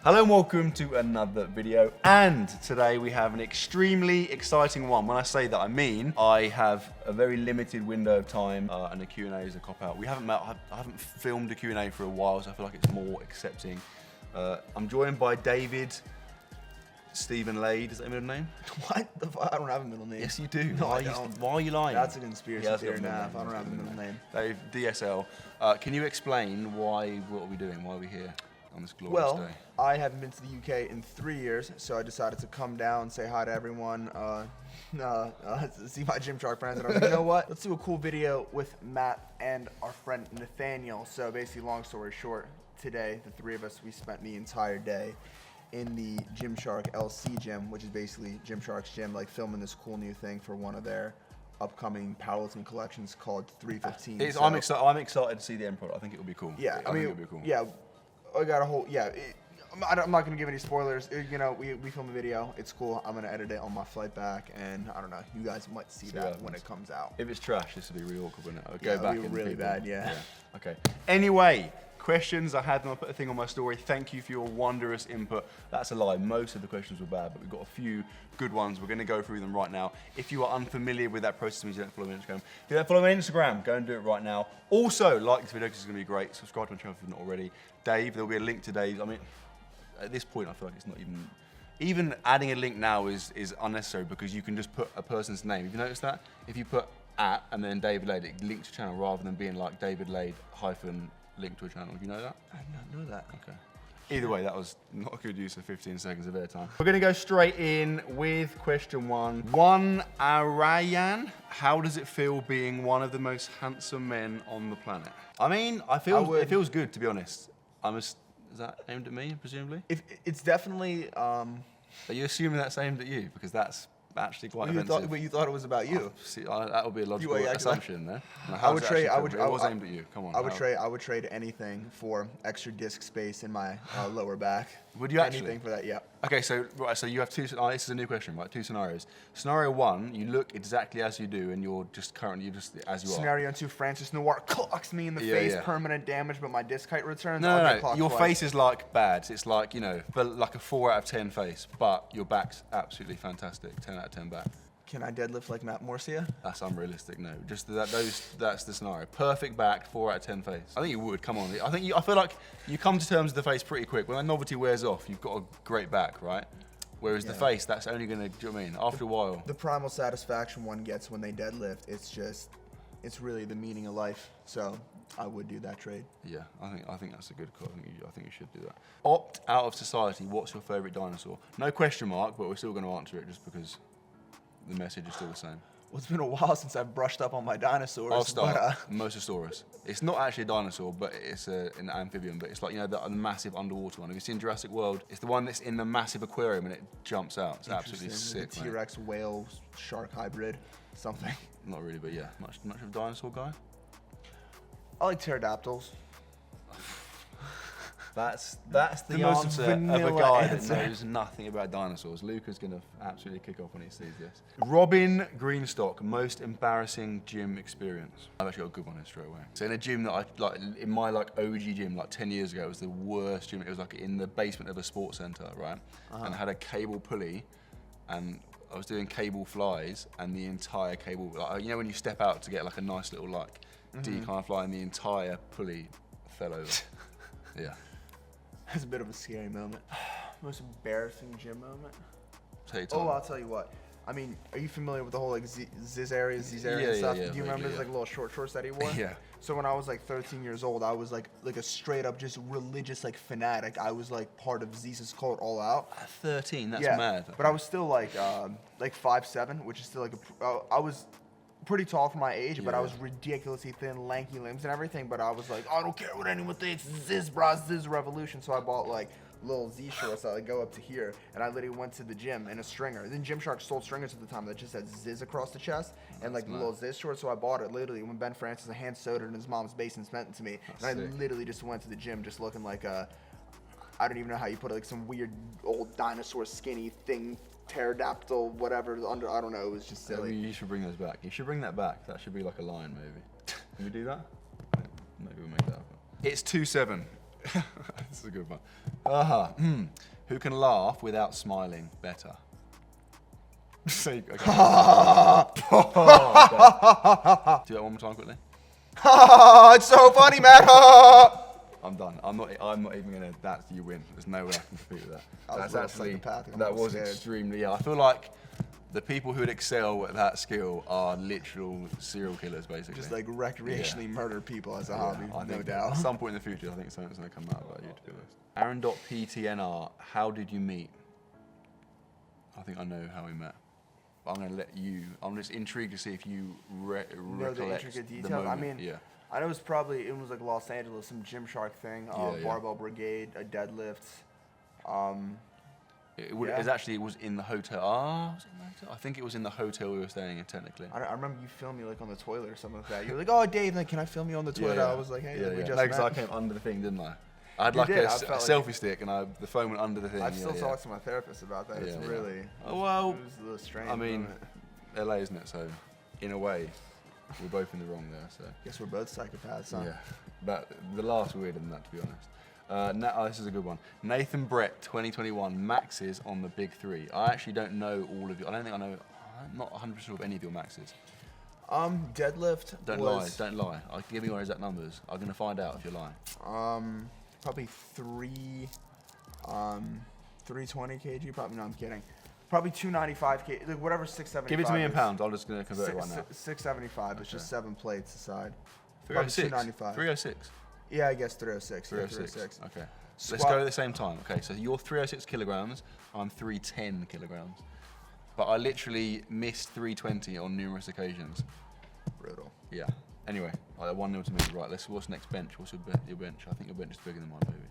Hello and welcome to another video, and today we have an extremely exciting one. When I say that, I mean I have a very limited window of time and the Q&A is a cop-out. I haven't filmed a Q&A for a while, so I feel like it's more accepting. I'm joined by David Stephen Lade. Is that a middle name? What? I don't have a middle name. Yes, you do. No, I don't. Why are you lying? That's a conspiracy theory now. I don't have a middle name. Dave, DSL. Can you explain what are we doing? Why are we here on this glorious day? I haven't been to the UK in 3 years, so I decided to come down, say hi to everyone, see my Gymshark friends, and I was like, you know what? Let's do a cool video with Matt and our friend Nathaniel. So basically, long story short, today, the three of us, we spent the entire day in the Gymshark LC gym, which is basically Gymshark's gym, like filming this cool new thing for one of their upcoming powerlifting collections called 315. So, I'm excited to see the end product. I think it will be cool. Yeah, I mean, it'll be cool. Yeah, I got a whole, I'm not gonna give any spoilers. You know, we film a video. It's cool. I'm gonna edit it on my flight back, and I don't know. You guys might see that when it comes out. If it's trash, this will be really awkward, wouldn't it? Go back. It'll be really bad. Yeah. Okay. Anyway, questions I had them. I put a thing on my story. Thank you for your wondrous input. That's a lie. Most of the questions were bad, but we've got a few good ones. We're gonna go through them right now. If you are unfamiliar with that process, means you don't follow me on Instagram. If you don't follow me on Instagram, go and do it right now. Also, like this video because it's gonna be great. Subscribe to my channel if you're not already. Dave, there'll be a link to Dave. I mean, at this point, I feel like it's not even adding a link now is unnecessary because you can just put a person's name. Have you noticed that? If you put @ and then David Lade, it links to channel rather than being like David Lade hyphen link to a channel. Do you know that? I did not know that. Okay. Either way, that was not a good use of 15 seconds of airtime. We're gonna go straight in with question one. One Arayan, how does it feel being one of the most handsome men on the planet? I mean, it feels good, to be honest. Is that aimed at me, presumably? If it's definitely. Are you assuming that's aimed at you? Because that's actually quite offensive. You thought it was about you. See, that would be a logical assumption there. I would trade. It was aimed at you. Come on. I would trade anything for extra disc space in my lower back. Would you actually? Anything for that? Yeah. Okay, so you have two. This is a new question, right? Two scenarios. Scenario one, you look exactly as you do, and you're just as you are. Scenario two, Francis Noir clocks me in the face, permanent damage, but my disc height returns. No. Your face is like bad. It's like like a 4 out of 10 face, but your back's absolutely fantastic. 10 out of 10 back. Can I deadlift like Matt Morcia? That's unrealistic. No, just that's the scenario. Perfect back, 4 out of 10 face. I think you would. Come on. I feel like you come to terms with the face pretty quick. When that novelty wears off, you've got a great back, right? Whereas the face, that's only gonna. Do you know what I mean? After a while. The primal satisfaction one gets when they deadlift. It's really the meaning of life. So I would do that trade. Yeah, I think that's a good call. I think you should do that. Opt out of society. What's your favorite dinosaur? No question mark, but we're still going to answer it just because the message is still the same. Well, it's been a while since I've brushed up on my dinosaurs. I'll start. Mosasaurus. It's not actually a dinosaur, but it's an amphibian. But it's like, the massive underwater one. Have you seen Jurassic World? It's the one that's in the massive aquarium and it jumps out. It's absolutely sick. The T-Rex whale shark hybrid, something. Not really, but yeah, much of a dinosaur guy. I like pterodactyls. That's the answer of a guy that knows nothing about dinosaurs. Luca's gonna absolutely kick off when he sees this. Robin Greenstock, most embarrassing gym experience. I've actually got a good one in straight away. So in a gym that in my OG gym 10 years ago, it was the worst gym. It was in the basement of a sports center, right? And I had a cable pulley, and I was doing cable flies, and the entire cable, when you step out to get a nice little decline fly, and the entire pulley fell over. Yeah. That's a bit of a scary moment. Most embarrassing gym moment? I'll tell you what. I mean, are you familiar with the whole Ziz areas and stuff? Do you remember those little short shorts that he wore? Yeah. So when I was 13 years old, I was like a straight up just religious fanatic. I was part of Ziz's cult all out. At 13, that's mad. But I was still 5'7", which is still I was pretty tall for my age, but I was ridiculously thin, lanky limbs and everything. But I was I don't care what anyone thinks. Ziz, bro, Ziz revolution. So I bought little Z shorts that go up to here, and I literally went to the gym in a stringer. Then Gymshark sold stringers at the time that just had Ziz across the chest and little Ziz shorts. So I bought it literally when Ben Francis hand sewed it in his mom's basement, sent it to me, and I literally just went to the gym just looking like a, I don't even know how you put it, some weird old dinosaur skinny thing. Pterodactyl, whatever, I don't know, it was just silly. You should bring those back. You should bring that back. That should be like a lion, maybe. Can we do that? Maybe we'll make that happen. It's 2-7. This is a good one. Who can laugh without smiling better? Okay. Do that one more time quickly. It's so funny, man. I'm done. I'm not even gonna. That's you win. There's no way I can compete with that. That's actually. Psychopathic. That was extremely. Yeah, I feel like the people who would excel at that skill are literal serial killers, basically. Just like recreationally murder people as a hobby, no doubt. At some point in the future, I think something's gonna come out about you. To be honest. Aaron.ptnr. How did you meet? I think I know how we met. I'm going to let you. I'm just intrigued to see if you recollect the intricate details. moment. I mean, I know it was like Los Angeles, some Gymshark thing, barbell brigade, deadlifts. It was in the hotel. Was it in the hotel? I think it was in the hotel we were staying in, technically. I remember you filmed me like on the toilet or something like that. You were like, "Oh, Dave, like, can I film you on the toilet?" I was like, "Hey, we just met." Because I came under the thing, didn't I? I had like a selfie stick, and the phone went under the thing. I've still talked to my therapist about that. It's really, it was a little strange. I mean, LA, isn't it? So, in a way, we're both in the wrong there. So. Guess we're both psychopaths, huh? Yeah, but the last weirder than that, to be honest. This is a good one. Nathan Brett, 2021 maxes on the big three. I actually don't know all of you. I don't think I know. I'm not 100% sure of any of your maxes. Deadlift. Don't lie. I'll give me your exact numbers. I'm gonna find out if you're lying. Probably 320 kg. Probably, no, I'm kidding. Probably 295 kg. Like whatever 675. Give it to me in pounds. I'm just gonna convert it right now. 675. Okay. It's just 7 plates aside. 306. 295. 306. Yeah, I guess 306. 306. Okay. Let's go at the same time. Okay, so you're 306 kilograms. I'm 310 kilograms. But I literally missed 320 on numerous occasions. Brutal. Yeah. Anyway, 1-0 to me. Right, what's next bench? What's your bench? I think your bench is bigger than mine, maybe.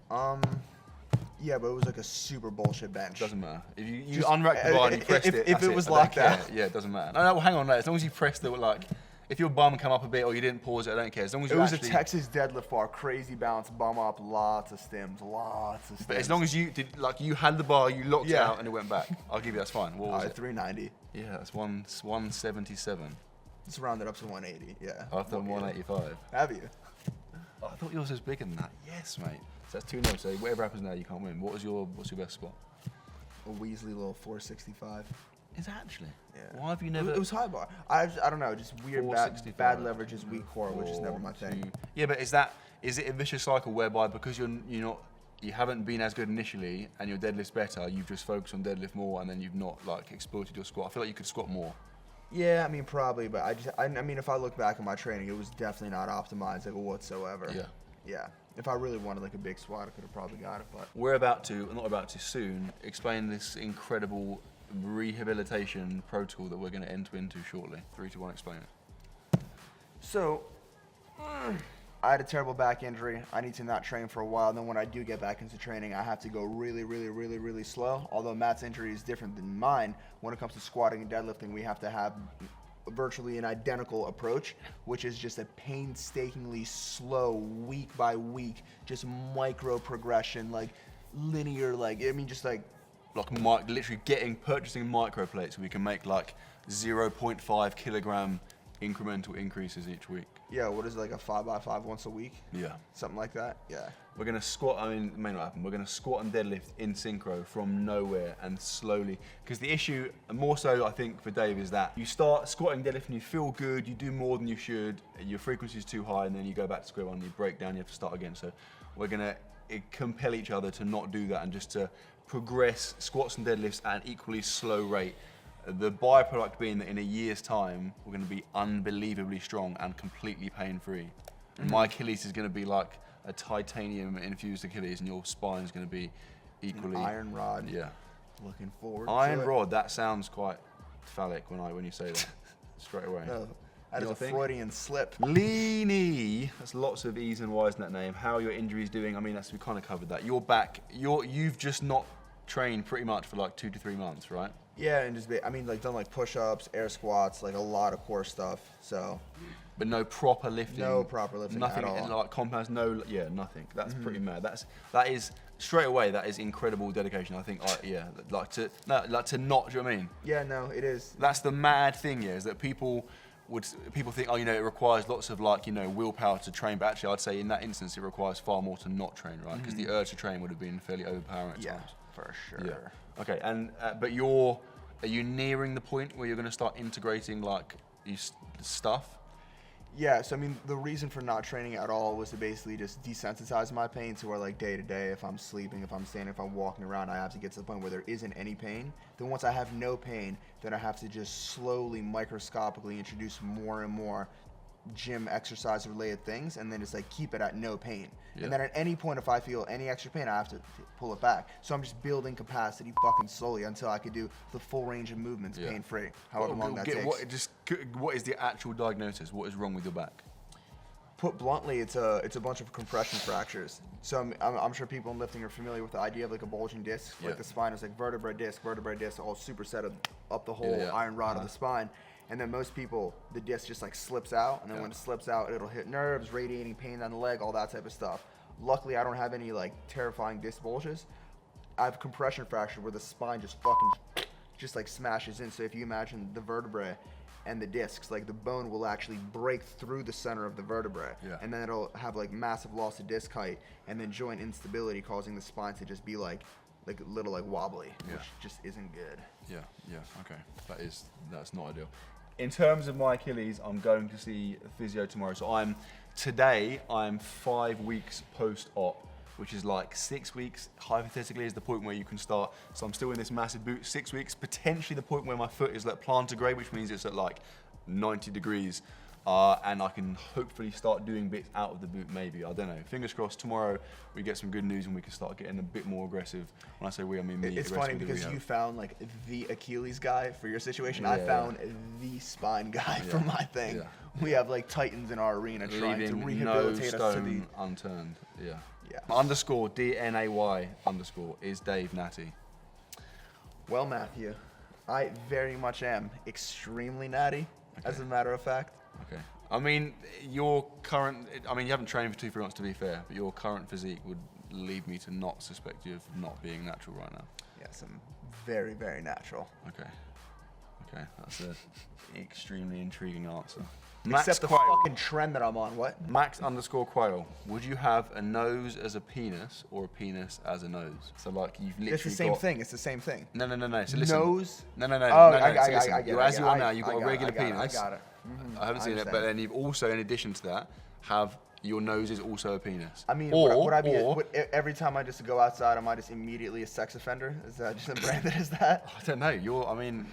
Yeah, but it was like a super bullshit bench. Doesn't matter. If you unracked the bar and you pressed it, if it was locked out. Yeah, it doesn't matter. No, well, hang on. As long as you pressed the, like, if your bum come up a bit or you didn't pause it, I don't care. As long as you It was a Texas deadlift bar, crazy balance, bum up, lots of stems. But as long as you did, like, you had the bar, you locked it out and it went back. I'll give you that's fine. What was it? 390. Yeah, that's 177. Let's round it up to 180. Yeah. I've done 185. Have you? Oh, I thought yours was bigger than that. Yes, mate. So that's 2-0. So whatever happens now, you can't win. What's your best spot? A Weasley little 465. Is that actually? Yeah. Why have you never? It was high bar. I don't know. Just weird bad leverage is weak core, which is never my thing. Yeah, but is it a vicious cycle whereby because you haven't been as good initially and your deadlift's better, you've just focused on deadlift more and then you've not like exploited your squat? I feel like you could squat more. Yeah, I mean probably, but I mean if I look back at my training, it was definitely not optimized like whatsoever. Yeah. Yeah. If I really wanted like a big squat, I could have probably got it. But we're not about to soon explain this incredible rehabilitation protocol that we're going to enter into shortly. 3, 2, 1, explain it. So, I had a terrible back injury. I need to not train for a while. And then when I do get back into training, I have to go really slow. Although Matt's injury is different than mine, when it comes to squatting and deadlifting, we have to have virtually an identical approach, which is just a painstakingly slow, week by week, just micro progression, like linear, literally purchasing micro plates so we can make like 0.5 kilogram incremental increases each week. Yeah, what is it, like a 5x5 once a week? Yeah. Something like that, yeah. We're gonna squat, it may not happen, we're gonna squat and deadlift in synchro from nowhere and slowly. Because the issue, more so I think for Dave, is that you start squatting, deadlift and you feel good, you do more than you should, your frequency is too high, and then you go back to square one and you break down, you have to start again. So we're gonna compel each other to not do that and just to progress squats and deadlifts at an equally slow rate. The byproduct being that in a year's time, we're going to be unbelievably strong and completely pain-free. Mm-hmm. My Achilles is going to be like a titanium-infused Achilles, and your spine is going to be equally... An iron rod. Yeah. Looking forward iron to it. rod, that sounds quite phallic when you say that, straight away. No, that is a Freudian slip. Leany. That's lots of E's and Y's in that name. How are your injuries doing? I mean, we kind of covered that. You're back. You've just not trained pretty much for like 2 to 3 months, right? Yeah, and just done like push-ups, air squats, like a lot of core stuff. So, but no proper lifting. No proper lifting. Nothing at all. Like compounds. Nothing. That's pretty mad. That is straight away. That is incredible dedication. I think. To not. Do you know what I mean? Yeah, no, it is. That's the mad thing. Is that people people think, oh, you know, it requires lots of like, you know, willpower to train, but actually I'd say in that instance it requires far more to not train, right? Because the urge to train would have been fairly overpowering at times. For sure. Yeah. Okay, and but are you nearing the point where you're going to start integrating like stuff? Yeah, so I mean, the reason for not training at all was to basically just desensitize my pain to where like day to day, if I'm sleeping, if I'm standing, if I'm walking around, I have to get to the point where there isn't any pain. Then once I have no pain, then I have to just slowly, microscopically introduce more and more gym exercise related things, and then just like keep it at no pain. And then at any point, if I feel any extra pain, I have to pull it back. So I'm just building capacity fucking slowly until I could do the full range of movements pain-free, however long that takes. What is the actual diagnosis? What is wrong with your back? Put bluntly, it's a bunch of compression fractures. So I'm sure people in lifting are familiar with the idea of like a bulging disc. Like the spine is like vertebrae disc, all superset up the whole iron rod of the spine. And then most people, the disc just like slips out, and then when it slips out, it'll hit nerves, radiating pain down the leg, all that type of stuff. Luckily, I don't have any like terrifying disc bulges. I have compression fracture where the spine just fucking just like smashes in. So if you imagine the vertebrae and the discs, like the bone will actually break through the center of the vertebrae, and then it'll have like massive loss of disc height, and then joint instability, causing the spine to just be like a little like wobbly, which just isn't good. Okay, that's not ideal. In terms of my Achilles, I'm going to see a physio tomorrow. So today I'm 5 weeks post-op, which is like 6 weeks, hypothetically, is the point where you can start. So I'm still in this massive boot, 6 weeks, potentially the point where my foot is like plantigrade, which means it's at like 90 degrees. And I can hopefully start doing bits out of the boot, maybe. I don't know. Fingers crossed, tomorrow we get some good news and we can start getting a bit more aggressive. When I say we, I mean me. It's funny because you found like the Achilles guy for your situation. I found the spine guy for my thing. We have like titans in our arena trying to rehabilitate us to the unturned. Underscore DNAY underscore is Dave Natty. Well, Matthew, I very much am extremely natty, as a matter of fact. Okay. I mean, you haven't trained for 2-3 months to be fair, but your current physique would lead me to not suspect you of not being natural right now. Yes, I'm very, very natural. Okay, that's an extremely intriguing answer. Except the fucking trend that I'm on, what? Max underscore Quail, would you have a nose as a penis or a penis as a nose? So like you've literally It's the same thing, it's the same thing. No, so listen. Nose? No. Oh, So listen, I get it. as you are now, you've got a regular penis. I got it. I haven't seen it, but then you've also, in addition to that, have your nose is also a penis. I mean, every time I just go outside, am I just immediately a sex offender? Is that just branded as that? I don't know.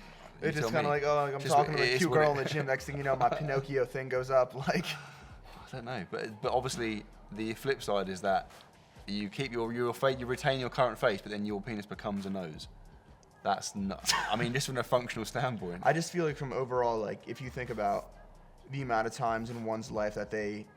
It's just kind of like, oh, I'm talking to a cute girl in the gym. Next thing you know, my Pinocchio thing goes up. Like, I don't know, but obviously the flip side is that you keep your face, you retain your current face, but then your penis becomes a nose. That's not. I mean, just from a functional standpoint. I just feel like from overall, like, if you think about the amount of times in one's life that they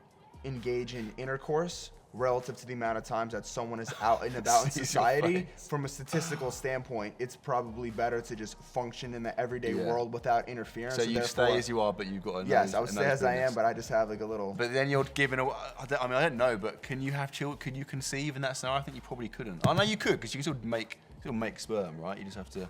engage in intercourse relative to the amount of times that someone is out and about in society, from a statistical standpoint, it's probably better to just function in the everyday world without interference. So you stay as you are, but you've got a nose. Yes, I would stay as I am, but I just have like a little. But then you're giving away. I don't know, but can you have children? Could you conceive in that scenario? I think you probably couldn't. I know you could, because you can still make sperm, right? You just have to.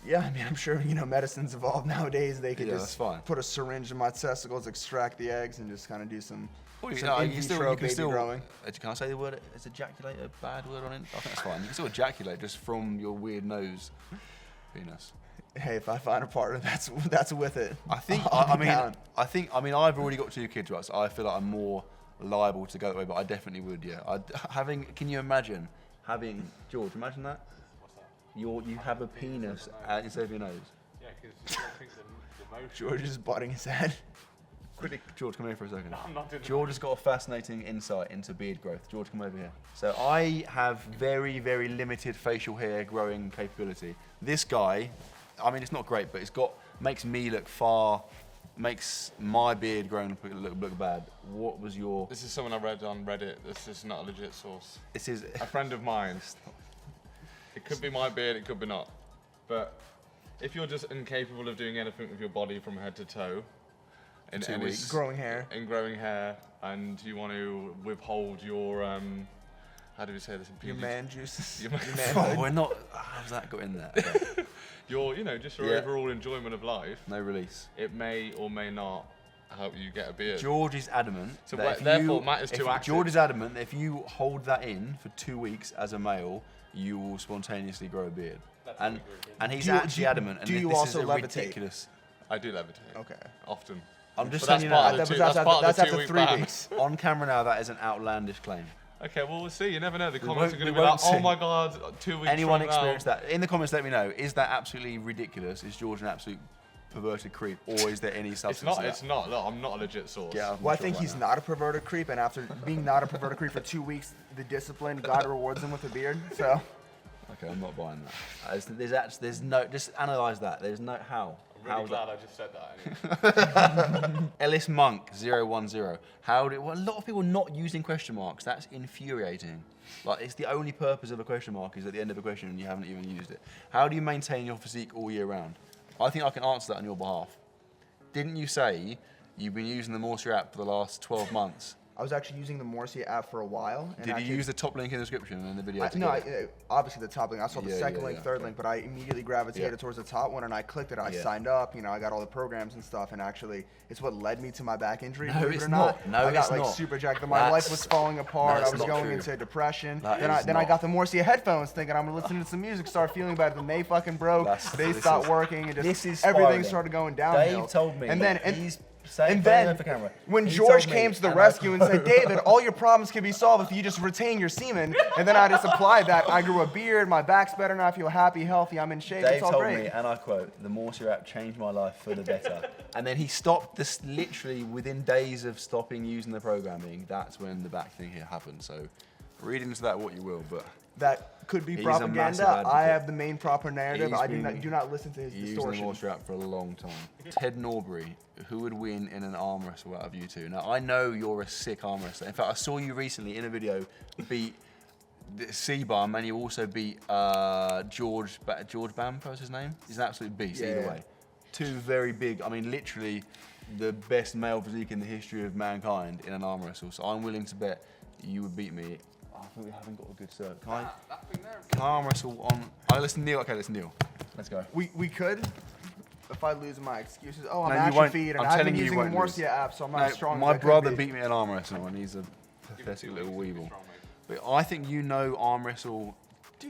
Yeah, I mean, I'm sure, medicine's evolved nowadays. They could just that's put a syringe in my testicles, extract the eggs, and just kind of do some in vitro baby growing. Can I say the word? Is ejaculate a bad word on it? I think that's fine. You can still ejaculate just from your weird nose penis. Hey, if I find a partner that's with it. I think. I mean, I've already got 2 kids, right? So I feel like I'm more liable to go that way. But I definitely would. Yeah. Can you imagine having George? Imagine that. You have a penis instead of your nose. Yeah, because I think the motion. George is butting his head. Quickly, George, come here for a second. No, I'm not doing George has got a fascinating insight into beard growth. George, come over here. So I have very, very limited facial hair growing capability. This guy, I mean, it's not great, but makes my beard growing look bad. What was your? This is someone I read on Reddit. This is not a legit source. This is a friend of mine. It could be my beard, it could be not. But if you're just incapable of doing anything with your body from head to toe, in 2 weeks, growing hair, and you want to withhold your how do we say this? Your man juices. Your we're not. How's that got in there? Okay. Your, just your overall enjoyment of life. No release. It may or may not help you get a beard. George is adamant. So that therefore, Matt is too active. George is adamant that if you hold that in for 2 weeks as a male, you will spontaneously grow a beard. And he's actually adamant. And do you this also is a levitate? ridiculous. I do levitate. Okay. Often. I'm just But saying, that's part of the that's after 2 week 3 ban. weeks. on camera now, that is an outlandish claim. Okay, well, we'll see. You never know. The We comments won't- are going we to be like, won't see. oh my God, 2 weeks Anyone from now. experienced that? In the comments, let me know. Is that absolutely ridiculous? Is George an absolute perverted creep, or is there any It's substance? not. to that? It's not. Look, I'm not a legit source. Get out of my Well, I shop think right he's now. not a perverted creep, and after being not a perverted creep for 2 weeks, the discipline, God rewards him with a beard. So Okay, I'm not buying that. There's no. Just analyze that. There's no how. I'm really How's glad I just said that. Anyway. Ellis Monk 010. How did? Well, a lot of people not using question marks. That's infuriating. Like, it's the only purpose of a question mark is at the end of a question and you haven't even used it. How do you maintain your physique all year round? I think I can answer that on your behalf. Didn't you say you've been using the Morsia app for the last 12 months? I was actually using the Morsia app for a while. And Did you use the top link in the description and in the video? obviously the top link. I saw the Yeah, second yeah, link, yeah. third link, but I immediately gravitated towards the top one and I clicked it. I Yeah. signed up. You know, I got all the programs and stuff, and actually, it's what led me to my back injury. No, believe it it's or not. not. No, I got it's like not. super jacked. My life was falling apart. that's I was not going true. into depression. That Then I is got the Morsia headphones, thinking I'm gonna listen to some music, start feeling better. Then they fucking broke. They stopped working, and This just is everything spiraling. started going downhill. Dave told me. And then he's saying and then, for camera. when He George told me, came to the and rescue and said, David, all your problems can be solved if you just retain your semen. And then I just applied that. I grew a beard. My back's better now. I feel happy, healthy. I'm in shape. Dave It's all told great. me, and I quote, the Morsia app changed my life for the better. And then he stopped this literally within days of stopping using the programming. That's when the back thing here happened. So read into that what you will, but That could be He's a massive propaganda. advocate. I have the main proper narrative. He's I been do not listen to his using the distortion. Morsia app for a long time. Ted Norbury, who would win in an arm wrestle out of you two? Now, I know you're a sick arm wrestler. In fact, I saw you recently in a video beat C-Bum, and you also beat George Bamford, was his name? He's an absolute beast, either Yeah. way. Two very big, I mean, literally the best male physique in the history of mankind in an arm wrestle. So I'm willing to bet you would beat me. Oh, I think we haven't got a good serve. Can I arm wrestle on? Oh, let's kneel. Okay, let's kneel. Let's go. We could. If I lose my excuses, I'm No, you won't. atrophied, and I'm I've telling been you, you using the won't lose. Morsia app, so I'm not No, as strong my as I could brother be. beat me in arm wrestle, and he's a pathetic little weevil. But I think you know arm wrestle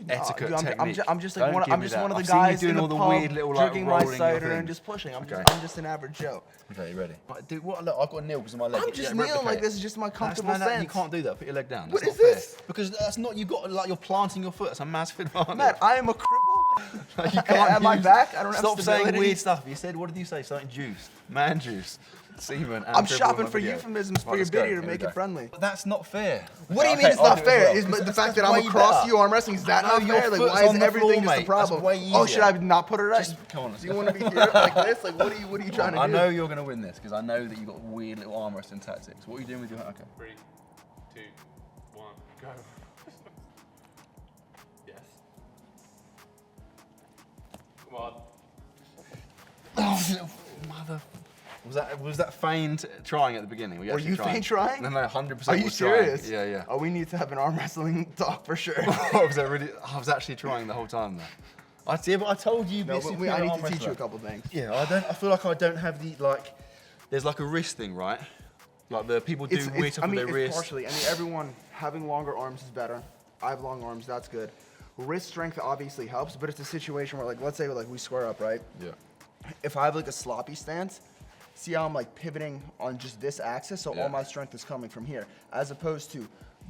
etiquette, Dude, technique. I'm just like Don't one, give I'm me just that. one of the I've seen you guys doing in the all the pub, weird little, like, drinking my rolling your cider thing. and just pushing. Okay. I'm just an average Joe. Okay, you ready? Right, dude, what? Look, I've got a kneel because of my leg. I'm Yeah, just replicate kneeling like it. this is just my comfortable No, stance. you can't do that. Put your leg down. What That's is not fair. this? Because that's not. You got like you're planting your foot. That's a massive advantage. Matt, I am a cripple. Like, you At my back, I don't have Stop saying stability. weird stuff. You said, what did you say? Something juice, man juice, semen. and I'm triple shopping on my for video. euphemisms for Right, your let's go. video to Here we make go. it friendly. But that's not fair. What do you mean Okay, it's I'll not do it fair? as Is well. the That's fact that way I'm across better. you arm wrestling, is that No, not your fair? Like, foot's why is on the everything floor, just the mate. That's problem? way Oh, should easier. I not put it right? Just come on, let's Do you go. want to be here like this? Like, what are you trying to do? I know you're going to win this because I know that you've got weird little arm wrestling tactics. What are you doing with your... Okay. 3, 2, 1, go. Yes. Come on. Oh, little mother... Was that feigned trying at the beginning? Were you feigned trying? No, 100%. Are you was trying. serious? Yeah, yeah. Oh, we need to have an arm wrestling talk for sure. I was actually trying the whole time though. But I told you. No, this but is I an need arm to teach you wrestler. a couple things. Yeah, I feel like I don't have the like. There's like a wrist thing, right? Like the people do weird stuff with their it's wrist. partially. I mean, everyone having longer arms is better. I have long arms, that's good. Wrist strength obviously helps, but it's a situation where, like, let's say like we square up, right? Yeah. If I have like a sloppy stance, see how I'm like pivoting on just this axis, so Yeah. all my strength is coming from here, as opposed to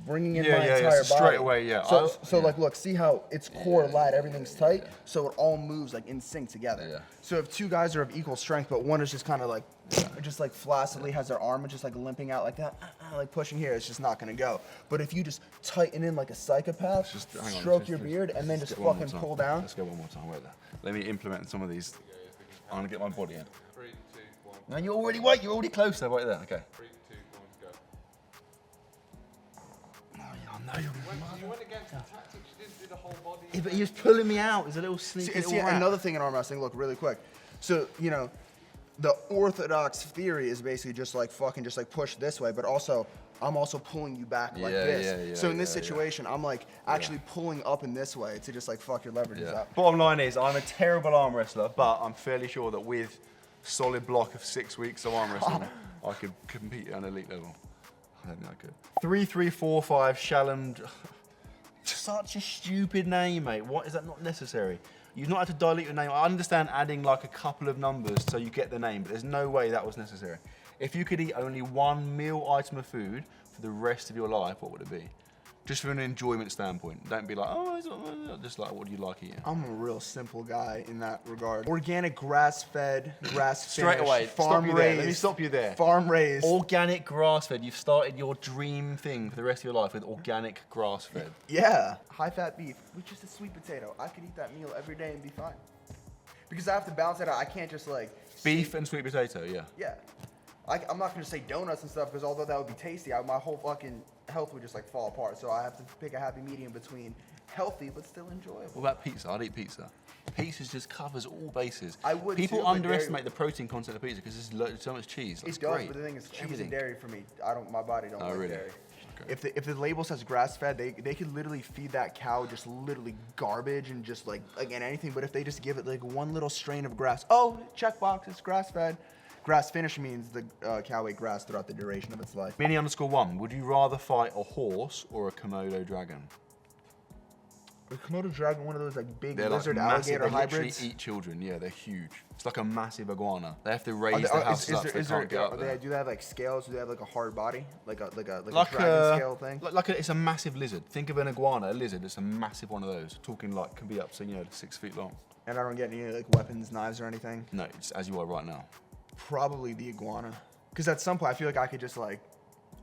bringing in Yeah, my yeah, entire so body. straight away, yeah. So like, look, see how it's core, lat, everything's tight, so it all moves like in sync together. Yeah. So if two guys are of equal strength, but one is just kind of like, just like flaccidly has their arm and just like limping out like that, like pushing here, it's just not gonna go. But if you just tighten in like a psychopath, Hang on, stroke your beard, and then let's just get one more fucking time. pull down. Let's go one more time. Wait there. Let me implement some of these. I'm gonna get my body in. 3, 2, 1. No, you're already close there. Right there. Okay. 3, 2, 1, go. I know you're. You went against the tactics, you didn't do the whole body. Yeah, but he was pulling me out. There's a little sneaky See, little rat. another thing in arm wrestling, look, really quick. So, you know, the orthodox theory is basically just like fucking just like push this way, but also I'm also pulling you back like Yeah, this. yeah, yeah, so in this yeah, yeah. situation, I'm like actually pulling up in this way to just like fuck your leverages Yeah. up. Bottom line is, I'm a terrible arm wrestler, but I'm fairly sure that with solid block of 6 weeks of arm wrestling, I could compete at an elite level. I don't think I could. 3345 Shalom. Such a stupid name, mate. What is that not necessary? You've not had to dilute your name. I understand adding like a couple of numbers so you get the name, but there's no way that was necessary. If you could eat only one meal item of food for the rest of your life, what would it be? Just from an enjoyment standpoint. Don't be like, oh, it's not, just like, what do you like eating? I'm a real simple guy in that regard. Organic, grass-fed, grass-finished, Straight away, farm stop you raised. there. Let me stop you there. Farm raised. Organic grass-fed. You've started your dream thing for the rest of your life with organic grass-fed. Yeah. High-fat beef with just a sweet potato. I could eat that meal every day and be fine. Because I have to balance it out. I can't just like... Beef and sweet potato, yeah. Yeah. I'm not gonna say donuts and stuff because although that would be tasty, my whole fucking health would just like fall apart. So I have to pick a happy medium between healthy but still enjoyable. What about pizza? I'd eat pizza. Pizza just covers all bases. I would People too, but underestimate the protein content of pizza because there's so much cheese. That's It does, great. but the thing is, cheese Everything. and dairy for me, my body don't Oh, like really? dairy. Okay. If the label says grass fed, they could literally feed that cow just literally garbage and just like again anything. But if they just give it like one little strain of grass, oh, checkbox, it's grass fed. Grass finish means the cow ate grass throughout the duration of its life. Mini_1, would you rather fight a horse or a Komodo dragon? The Komodo dragon, one of those like big They're lizard like massive, alligator they literally hybrids. eat children, yeah, they're huge. It's like a massive iguana. They have to raise Are they- the houses up so they is can't get up there. do they have like scales? Do they have like a hard body, like a dragon scale thing? It's a massive lizard. Think of an iguana, a lizard. It's a massive one of those. Talking like can be up to 6 feet long. And I don't get any like weapons, knives, or anything. No, it's as you are right now. Probably the iguana, because at some point I feel like I could just like,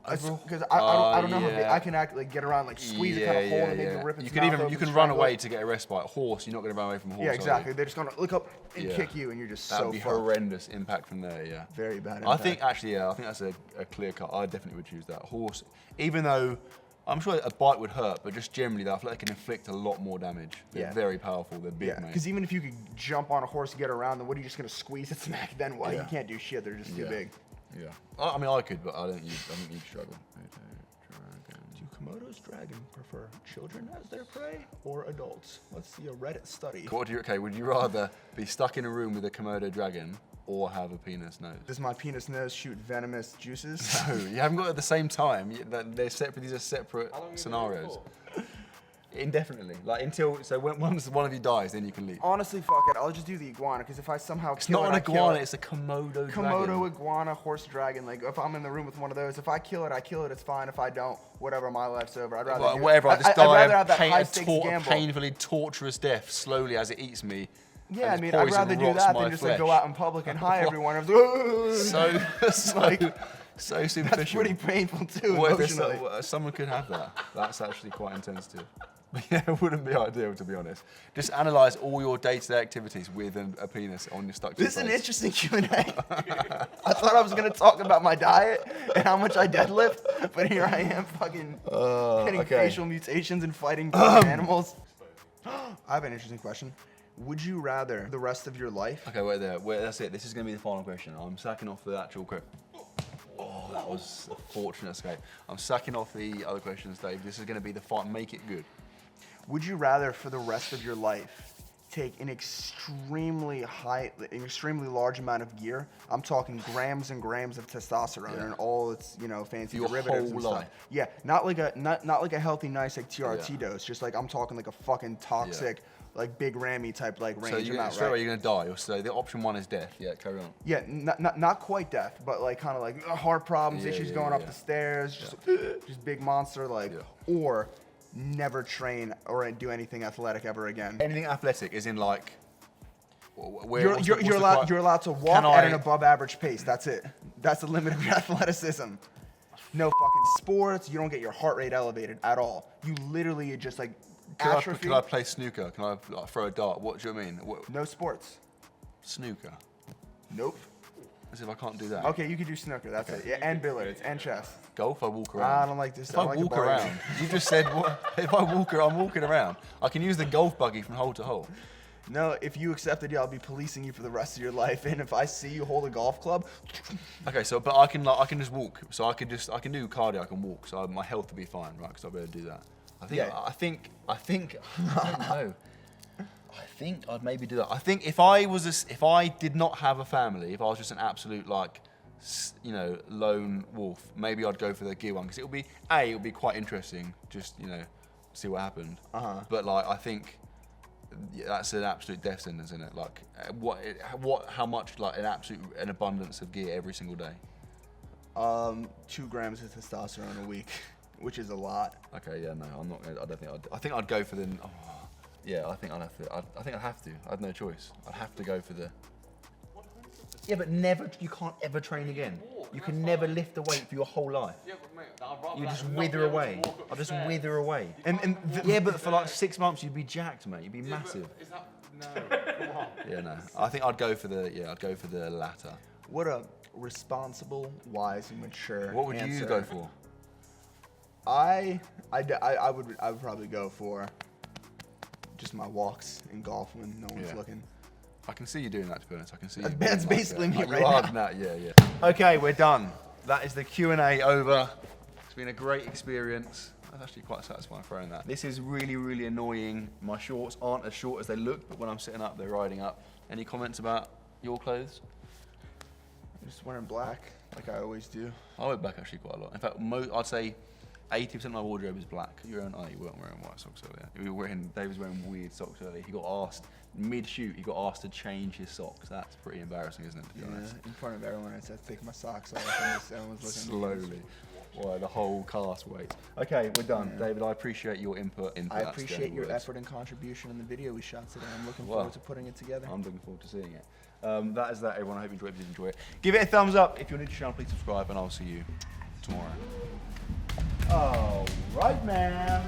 because Oh, I don't know how big yeah. I can act like get around like squeeze it kind of hold and maybe rip its You can mouth open, you can run strangle away it. to get a respite. Horse, you're not going to run away from a horse. Yeah, are you? exactly. They're just gonna look up and Yeah. kick you, and you're just That'd so be fucked. horrendous impact from there. Yeah. Very bad. I Impact. think actually, yeah, I think that's a clear cut. I definitely would choose that horse, even though I'm sure a bite would hurt, but just generally, I feel like they can inflict a lot more damage. They're Yeah. very powerful. They're big, Yeah, mate. because even if you could jump on a horse and get around them, what are you just gonna squeeze it smack? Then what? Yeah. You can't do shit. They're just too Yeah. big. Yeah. I mean, I could, but I think you'd struggle. Do Komodo's dragon prefer children as their prey or adults? Let's see a Reddit study. Okay, would you rather be stuck in a room with a Komodo dragon or have a penis nose? Does my penis nose shoot venomous juices? No, you haven't got it at the same time. They're separate. These are separate How long have you been scenarios. for? Indefinitely, like once one of you dies, then you can leave. Honestly, fuck it. I'll just do the iguana because if I somehow It's kill not it, an I kill iguana. it. It's a Komodo dragon. Komodo, iguana, horse dragon. Like if I'm in the room with one of those, if I kill it, I kill it. It's fine. If I don't, whatever, my life's over. I'd rather Well, do whatever. I just I'd die rather have a, that pain, high a, stakes tor- gamble. painfully torturous death slowly as it eats me. Yeah, I and mean, its I'd poison rather do rots that my than just like go flesh. out in public and hi everyone. I was like, So superficial. that's pretty painful too, What if there's emotionally. someone could have that? That's actually quite intense too. But yeah, it wouldn't be ideal to be honest. Just analyze all your day-to-day activities with a penis on your stuck to your This is an face. interesting Q&A. I thought I was gonna talk about my diet and how much I deadlift, but here I am fucking getting okay. facial mutations and fighting fucking animals. I have an interesting question. Would you rather the rest of your life? Okay, wait there. Wait, that's it. This is going to be the final question. I'm sacking off the actual question. Oh, that was a fortunate escape. I'm sacking off the other questions, Dave. This is going to be the fight. Make it good. Would you rather for the rest of your life take an extremely large amount of gear? I'm talking grams and grams of testosterone and all its, fancy Your derivatives whole and stuff. life. Yeah, not like a healthy, nice like TRT dose. Just like I'm talking like a fucking toxic, like big Rammy type like So range amount, straight away right? you're going to die. So the option one is death. Yeah, carry on. Yeah, not quite death, but like kind of like heart problems, Yeah, issues yeah, going up yeah. the stairs, just big monster like, or never train or do anything athletic ever again. Anything athletic is in like. You're allowed to walk Can at I- an above average pace. That's it. That's the limit of your athleticism. No fucking sports. You don't get your heart rate elevated at all. You literally just like atrophy. Can I play snooker? Can I like, throw a dart? What do you mean? No sports. Snooker. Nope. As if I can't do that. Okay, you can do snooker. That's it. Yeah, and billiards and chess. Golf, I walk around. I don't like this. If I don't like walk the bargaining. around, you just said if I walk around, I'm walking around. I can use the golf buggy from hole to hole. No, if you accept the deal, I'll be policing you for the rest of your life. And if I see you hold a golf club, Okay, so but I can just walk. So I can do cardio. I can walk. So my health will be fine, right? Because I'll be able to do that. I think. Yeah. I think. I don't know. I think I'd maybe do that. I think if I did not have a family, if I was just an absolute like you know, lone wolf, maybe I'd go for the gear one because it'll be quite interesting. Just, you know, see what happened. But like, I think that's an absolute death sentence, isn't it? Like, how much, like, an abundance of gear every single day? 2 grams of testosterone a week, which is a lot. Okay, yeah, no, I'm not. I don't think. I think I'd go for the. Oh, yeah, I think I'd have to. I think I'd have to. I had no choice. I'd have to go for the. Yeah, but never. You can't ever train again. You can never lift a weight for your whole life. Yeah, but mate, I'd rather You that just than not wither be able to away. walk up I'll the just stairs. wither away. Yeah, but for like 6 months, you'd be jacked, mate. You'd be Yeah, but massive. Is that no? Come on. Yeah, no. I think I'd go for the. Yeah, I'd go for the latter. What a responsible, wise, and mature What would you answer. go for? I would probably go for just my walks in golf when no one's Yeah. looking. I can see you doing that, to be honest. I can see you. That's being basically that. me You right are now. that, yeah. Okay, we're done. That is the Q&A over. It's been a great experience. I was actually quite satisfying throwing that. This is really, really annoying. My shorts aren't as short as they look, but when I'm sitting up, they're riding up. Any comments about your clothes? I'm just wearing black, like I always do. I wear black actually quite a lot. In fact, I'd say 80% of my wardrobe is black. You weren't wearing white socks earlier. Dave was wearing weird socks earlier. He got asked, mid-shoot, to change his socks. That's pretty embarrassing, isn't it, to be honest? In front of everyone, I said, take my socks off, and everyone's looking at me. Slowly. Why the whole cast waits. Okay, we're done. Yeah. David, I appreciate your input. I That's the appreciate only your words. effort and contribution in the video we shot today. I'm looking Well, forward to putting it together. I'm looking forward to seeing it. That is that, everyone. I hope you enjoyed it. If you did enjoy it, give it a thumbs up. If you're new to the channel, please subscribe, and I'll see you tomorrow. All right, man.